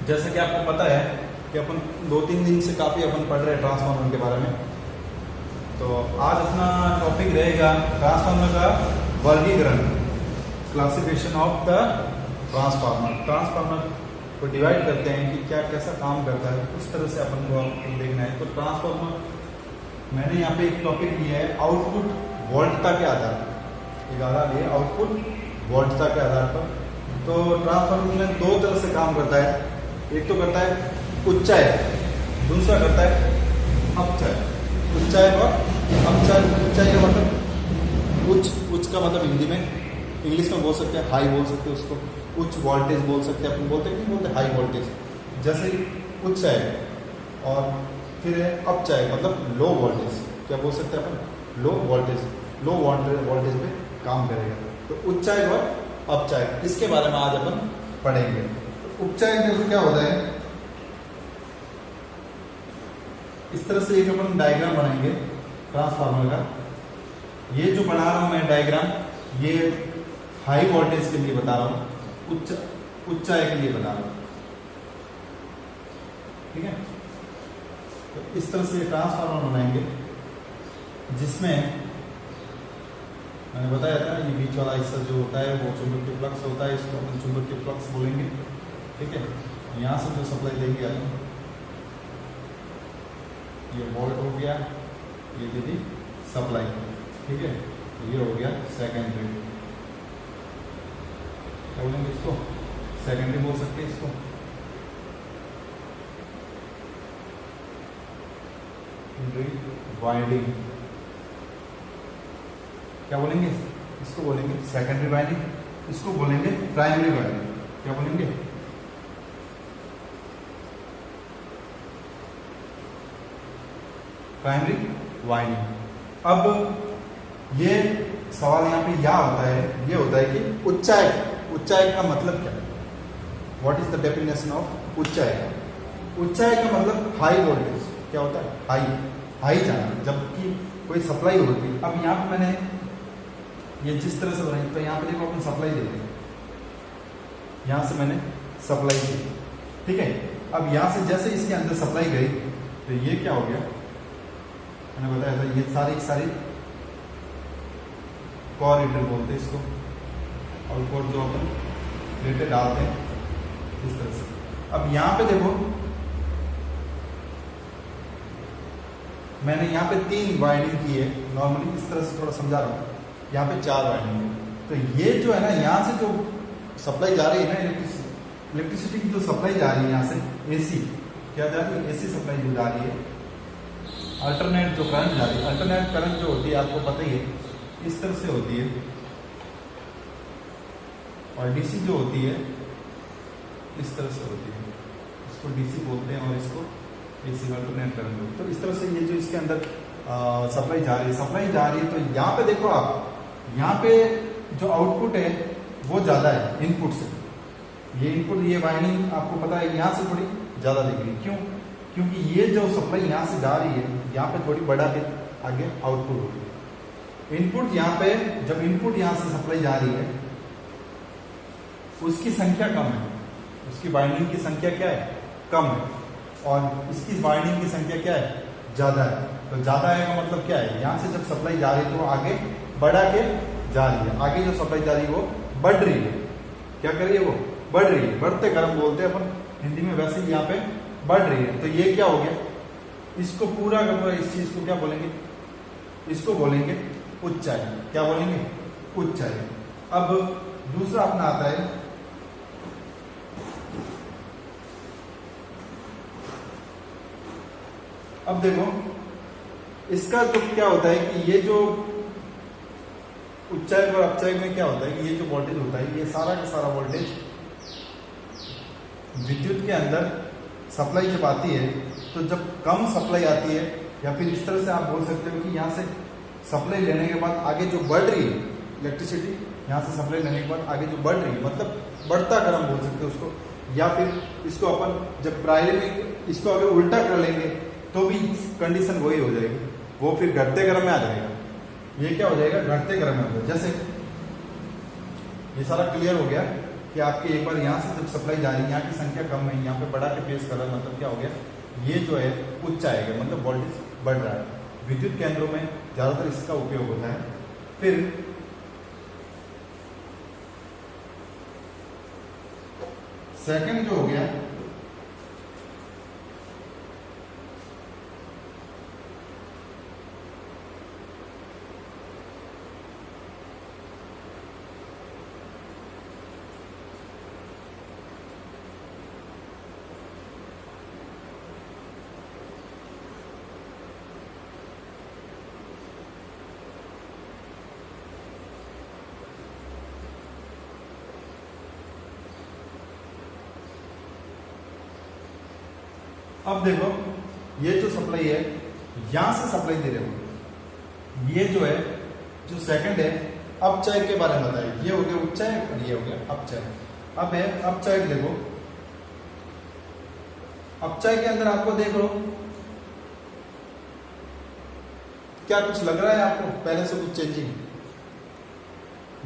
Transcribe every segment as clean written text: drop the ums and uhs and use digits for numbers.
जैसे कि आपको पता है कि अपन 2-3 दिन से काफ़ी अपन पढ़ रहे हैं ट्रांसफार्मर के बारे में। तो आज अपना टॉपिक रहेगा ट्रांसफार्मर का वर्गीकरण, classification of the transformer. Transformer को डिवाइड करते हैं कि क्या कैसा काम करता है, उस तरह से अपन को देखना है। तो ट्रांसफार्मर मैंने यहाँ पे एक टॉपिक लिया है आउटपुट वोल्टता के आधार पर, एक आधार लिए आउटपुट वोल्टता के आधार पर। तो ट्रांसफार्मर में दो तरह से काम करता है, एक तो करता है उच्चाय, दूसरा करता है अपचाय। उच्चाय और अपचाय, उच्चाय का मतलब उच्च का मतलब हिंदी में इंग्लिश में बोल सकते हैं हाई, बोल सकते हैं उसको उच्च वोल्टेज बोल सकते हैं अपन, बोलते नहीं बोलते हाई वोल्टेज। जैसे उच्चाय और फिर अपचाय मतलब लो वोल्टेज, क्या बोल सकते हैं अपन, लो वोल्टेज, लो वोल्टेज पे काम करेगा। तो उच्चाय और अपचाय, इसके बारे में आज अपन पढ़ेंगे। तो उपचाय में क्या होता है, इस तरह से एक अपन डायग्राम बनाएंगे ट्रांसफार्मर का। ये जो बना रहा हूं मैं डायग्राम, ये हाई वोल्टेज के लिए बता रहा हूं, उच्चाय के लिए बता रहा हूं, ठीक है। तो इस तरह से ट्रांसफार्मर बनाएंगे जिसमें मैंने बताया था ये बीच वाला हिस्सा जो होता है वो चुंबकीय फ्लक्स होता है, इसको अपन चुंबकीय फ्लक्स बोलेंगे, ठीक है। यहाँ से जो सप्लाई देंगे अपन, ये वोल्ट हो गया, ये दीदी सप्लाई, ठीक है। ये हो गया सेकेंडरी, क्या बोलेंगे इसको, सेकेंडरी बोल सकते हैं इसको। वाइंडिंग क्या बोलेंगे इसको, बोलेंगे सेकेंडरी वाइंडिंग, इसको बोलेंगे प्राइमरी वाइंडिंग, क्या बोलेंगे, प्राइमरी वाइंडिंग। अब ये सवाल यहाँ पे क्या होता है, ये होता है कि उच्चाय, उच्चाय का मतलब क्या है, what is the definition of उच्चाय। उच्चाय का मतलब हाई वोल्टेज, क्या होता है, हाई जाना, जबकि कोई सप्लाई होती है। अब यहाँ पे मैंने ये जिस तरह से बनाई, तो यहाँ पे देखो अपन सप्लाई दे रहे हैं, यहाँ से मैंने सप्लाई दी, ठीक है। अब यहाँ से जैसे इसके अंदर सप्लाई गई तो ये क्या हो गया, मैंने बताया था ये सारी कॉरिडोर बोलते हैं इसको, और कोड जो अपन प्लेटें डालते हैं इस तरह से। अब यहाँ पे देखो मैंने यहाँ पे 3 वाइंडिंग की है, नॉर्मली इस तरह से थोड़ा समझा रहा हूँ, यहाँ पे 4 वाइंडिंग है। तो ये जो है ना, यहाँ से जो सप्लाई जा रही है ना, इलेक्ट्रिसिटी की जो सप्लाई जा रही है यहाँ से, एसी क्या जा रही है, एसी सप्लाई जो जा रही है, अल्टरनेट जो करंट जा रही है, अल्टरनेट करंट जो होती है आपको पता ही है, इस तरह से होती है, और डीसी जो होती है इस तरह से होती है, इसको डीसी बोलते हैं और इसको एसी अल्टरनेट करंट बोलते हैं। तो इस तरह से ये जो इसके अंदर सप्लाई जा रही है, तो यहाँ पे देखो आप, यहाँ पे जो आउटपुट है वो ज़्यादा है इनपुट से। ये इनपुट, ये वाइंडिंग आपको पता है यहाँ से थोड़ी ज़्यादा दिख रही है, क्यों, क्योंकि ये जो सप्लाई यहाँ से जा रही है, यहाँ पे थोड़ी बड़ा है, आगे आउटपुट होगी। इनपुट यहाँ पे, जब इनपुट यहाँ से सप्लाई जा रही है उसकी संख्या कम है, उसकी वाइंडिंग की संख्या क्या है, कम है, और इसकी वाइंडिंग की संख्या क्या है, ज़्यादा है। तो ज़्यादा है का मतलब क्या है, यहाँ से जब सप्लाई जा रही है तो आगे बढ़ा के जा रही है, आगे जो सप्लाई जा रही है वो बढ़ रही है, क्या कर रही है, वो बढ़ रही है, बढ़ते क्रम बोलते हैं अपन हिंदी में, वैसे ही यहाँ पे बढ़ रही है। तो ये क्या हो गया, इसको पूरा कर, इस चीज को क्या बोलेंगे, इसको बोलेंगे उच्चाय, क्या बोलेंगे, उच्चाय। अब दूसरा अपना आता है अब देखो इसका तो क्या होता है कि ये जो उच्चाय और अपचाय में क्या होता है कि ये जो वोल्टेज होता है, ये सारा का सारा वोल्टेज विद्युत के अंदर सप्लाई जब आती है, तो जब कम सप्लाई आती है, या फिर इस तरह से आप बोल सकते हो कि यहाँ से सप्लाई लेने के बाद आगे जो बढ़ रही है इलेक्ट्रिसिटी, यहाँ से सप्लाई लेने के बाद आगे जो बढ़ रही है, मतलब बढ़ता क्रम बोल सकते हो उसको, या फिर इसको अपन जब प्राइमरी, इसको अगर उल्टा कर लेंगे तो भी कंडीशन वही हो जाएगी, वो फिर घटते क्रम में आ जाएगा। ये क्या हो जाएगा, घटते क्रम में हो जाएगा। जैसे ये सारा क्लियर हो गया कि आपके एक बार यहाँ से जब सप्लाई जा रही है, यहाँ की संख्या कम है, यहाँ पे बढ़ा के पेश कर रहा है, मतलब क्या हो गया, ये जो है उच्च आएगा, मतलब वोल्टेज बढ़ रहा है। विद्युत केंद्रों में ज्यादातर इसका उपयोग होता है। फिर सेकंड जो हो गया, अब देखो ये जो सप्लाई है, यहां से सप्लाई दे रहे हो, ये जो है जो सेकंड है अपचय के बारे में बताइए। ये हो गया उच्चय और ये हो गया अपचय। अब है अपचय, देखो अपचय के अंदर आपको देख लो क्या कुछ लग रहा है आपको, पहले से कुछ चेंजिंग।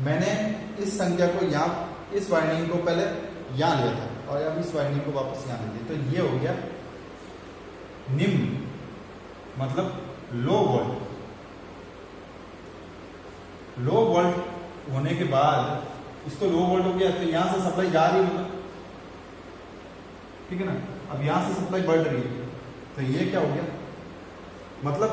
मैंने इस संख्या को यहां, इस वाइंडिंग को पहले यहां लिया था और अब इस वाइंडिंग को वापस यहां ले लिया, तो ये हो गया निम्न, मतलब लो वोल्ट। लो वोल्ट होने के बाद इसको लो वोल्ट हो गया, तो यहां से सप्लाई जा रही है, ठीक है ना। अब यहां से सप्लाई बढ़ रही है, तो ये क्या हो गया, मतलब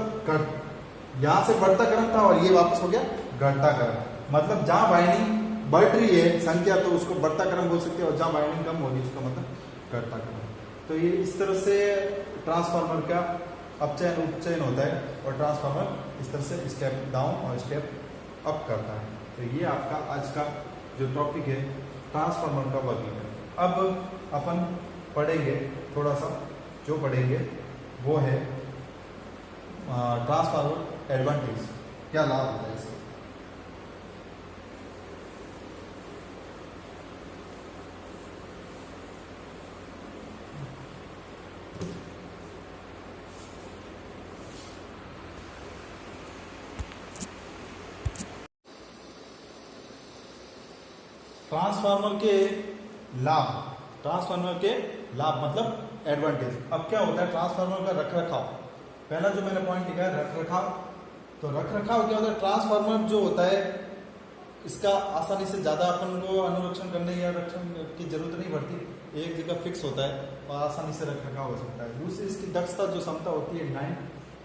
यहां से बढ़ता करंट था और ये वापस हो गया घटता करंट। मतलब जहां वाइंडिंग बढ़ रही है संख्या, तो उसको बढ़ता करंट बोल सकते हैं, और जहां वाइंडिंग कम होगी उसका मतलब घटता करंट। तो ये इस तरह से ट्रांसफार्मर का अपचयन उपचयन होता है, और ट्रांसफार्मर इस तरह से स्टेप डाउन और स्टेप अप करता है। तो ये आपका आज का जो टॉपिक है ट्रांसफार्मर का वर्गीकरण। अब अपन पढ़ेंगे थोड़ा सा, जो पढ़ेंगे वो है ट्रांसफार्मर एडवांटेज, क्या लाभ होता है इससे। ट्रांसफार्मर के लाभ, ट्रांसफार्मर के लाभ मतलब एडवांटेज। अब क्या होता है ट्रांसफार्मर का रखरखाव, पहला जो मैंने पॉइंट लिखा है रखरखाव। तो रखरखाव क्या होता है, ट्रांसफार्मर जो होता है इसका आसानी से ज़्यादा अपन को अनुरक्षण करने या रक्षण की जरूरत नहीं पड़ती, एक जगह फिक्स होता है और आसानी से रखरखाव हो सकता है। दूसरी इसकी दक्षता जो क्षमता होती है 9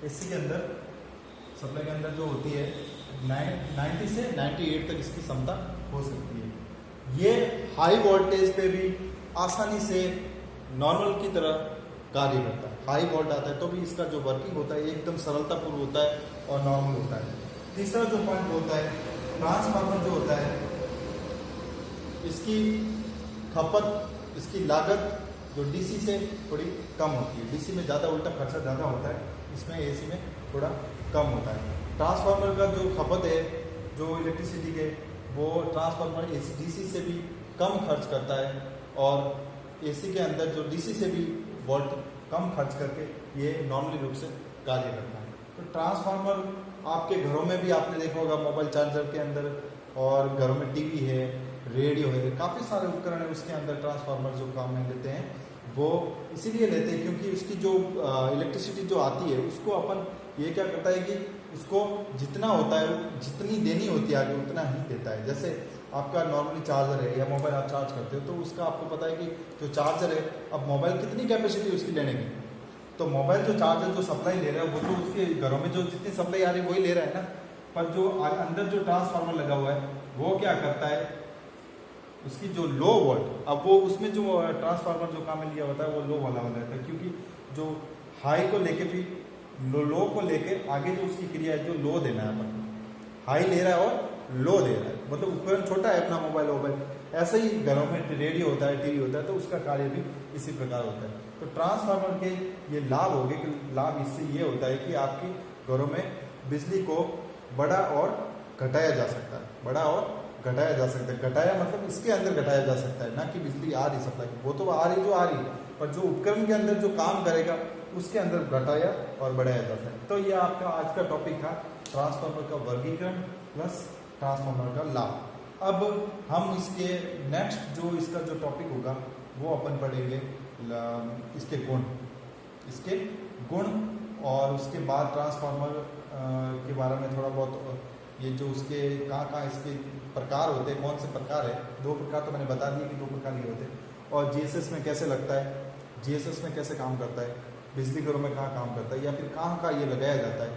AC के अंदर, सप्लाई के अंदर जो होती है 90 से 98 तक इसकी क्षमता हो सकती है। ये हाई वोल्टेज पे भी आसानी से नॉर्मल की तरह कार्य करता है। हाई वोल्ट आता है तो भी इसका जो वर्किंग होता है एकदम सरलतापूर्व होता है और नॉर्मल होता है। तीसरा जो पॉइंट होता है, ट्रांसफार्मर जो होता है इसकी खपत, इसकी लागत जो डीसी से थोड़ी कम होती है। डीसी में ज़्यादा उल्टा खर्चा ज़्यादा होता है, इसमें एसी में थोड़ा कम होता है। ट्रांसफार्मर का जो खपत है जो इलेक्ट्रिसिटी के, वो ट्रांसफार्मर डीसी से भी कम खर्च करता है, और एसी के अंदर जो डीसी से भी वोल्ट कम खर्च करके ये नॉर्मली रूप से कार्य करता है। तो ट्रांसफार्मर आपके घरों में भी आपने देखा होगा, मोबाइल चार्जर के अंदर, और घरों में टीवी है, रेडियो है, काफ़ी सारे उपकरण है उसके अंदर ट्रांसफार्मर जो काम में लेते हैं, वो इसीलिए लेते हैं क्योंकि उसकी जो इलेक्ट्रिसिटी जो आती है उसको अपन ये क्या करता है कि उसको जितना होता है, जितनी देनी होती है आगे उतना ही देता है। जैसे आपका नॉर्मली चार्जर है या मोबाइल आप चार्ज करते हो, तो उसका आपको पता है कि जो चार्जर है, अब मोबाइल कितनी कैपेसिटी उसकी लेने की, तो मोबाइल जो चार्जर जो सप्लाई ले रहा है वो तो उसके घरों में जो जितनी सप्लाई आ रही है वही ले रहा है ना, पर जो अंदर जो ट्रांसफार्मर लगा हुआ है वो क्या करता है, उसकी जो लो वोल्ट, अब वो उसमें जो ट्रांसफार्मर जो काम में लिया होता है वो लो वाला हो जाता है, क्योंकि जो हाई को लेके फिर लो को लेके आगे जो उसकी क्रिया है, जो लो देना है अपन, हाई ले रहा है और लो दे रहा है, मतलब उपकरण छोटा है अपना मोबाइल। ऐसे ही घरों में रेडियो होता है, टीवी होता है, तो उसका कार्य भी इसी प्रकार होता है। तो ट्रांसफार्मर के ये लाभ हो गए कि लाभ इससे ये होता है कि आपकी घरों में बिजली को बढ़ा और घटाया जा सकता है, बढ़ा और घटाया जा सकता है। घटाया मतलब इसके अंदर घटाया जा सकता है, ना कि बिजली आ रही सप्लाई, वो तो आ रही जो आ रही, पर जो उपकरण के अंदर जो काम करेगा उसके अंदर घटाया और बढ़ाया जाता है। तो ये आपका आज का टॉपिक था ट्रांसफार्मर का वर्गीकरण प्लस ट्रांसफार्मर का लाभ। अब हम इसके नेक्स्ट जो इसका जो टॉपिक होगा वो अपन पढ़ेंगे इसके गुण और उसके बाद ट्रांसफार्मर के बारे में थोड़ा बहुत ये जो उसके कहाँ इसके प्रकार होते हैं, कौन से प्रकार है। 2 प्रकार तो मैंने बता दिए कि 2 प्रकार ये होते हैं। और जीएसएस में कैसे लगता है, जीएसएस में कैसे काम करता है, बिजली घरों में कहाँ काम करता है, या फिर कहाँ ये लगाया जाता है,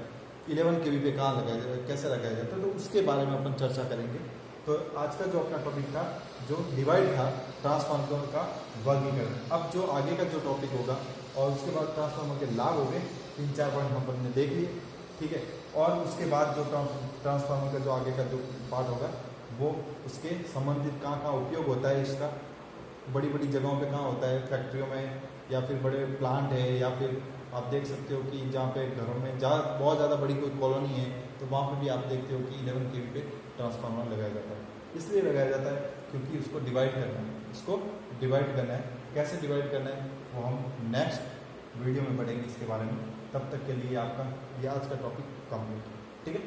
11 kV पे कहाँ लगाया जाता है, कैसे लगाया जाता है, तो उसके बारे में अपन चर्चा करेंगे। तो आज का जो अपना टॉपिक था, जो डिवाइड था ट्रांसफार्मर का वर्गीकरण। अब जो आगे का जो टॉपिक होगा और उसके बाद ट्रांसफार्मर के लाभ हो गए, 3-4 पॉइंट हम अपन ने देख लिए, ठीक है। और उसके बाद जो ट्रांसफार्मर का जो आगे का जो पार्ट होगा वो उसके संबंधित कहाँ उपयोग होता है इसका, बड़ी बड़ी जगहों पे कहाँ होता है, फैक्ट्रियों में या फिर बड़े प्लांट है, या फिर आप देख सकते हो कि जहाँ पे घरों में बहुत ज़्यादा बड़ी कोई कॉलोनी है तो वहाँ पे भी आप देखते हो कि 11 kV पे ट्रांसफार्मर लगाया जाता है। इसलिए लगाया जाता है क्योंकि उसको डिवाइड करना है, उसको डिवाइड करना है। कैसे डिवाइड करना है वो हम नेक्स्ट वीडियो में पढ़ेंगे इसके बारे में। तब तक के लिए आपका ये आज का टॉपिक कंप्लीट, ठीक है।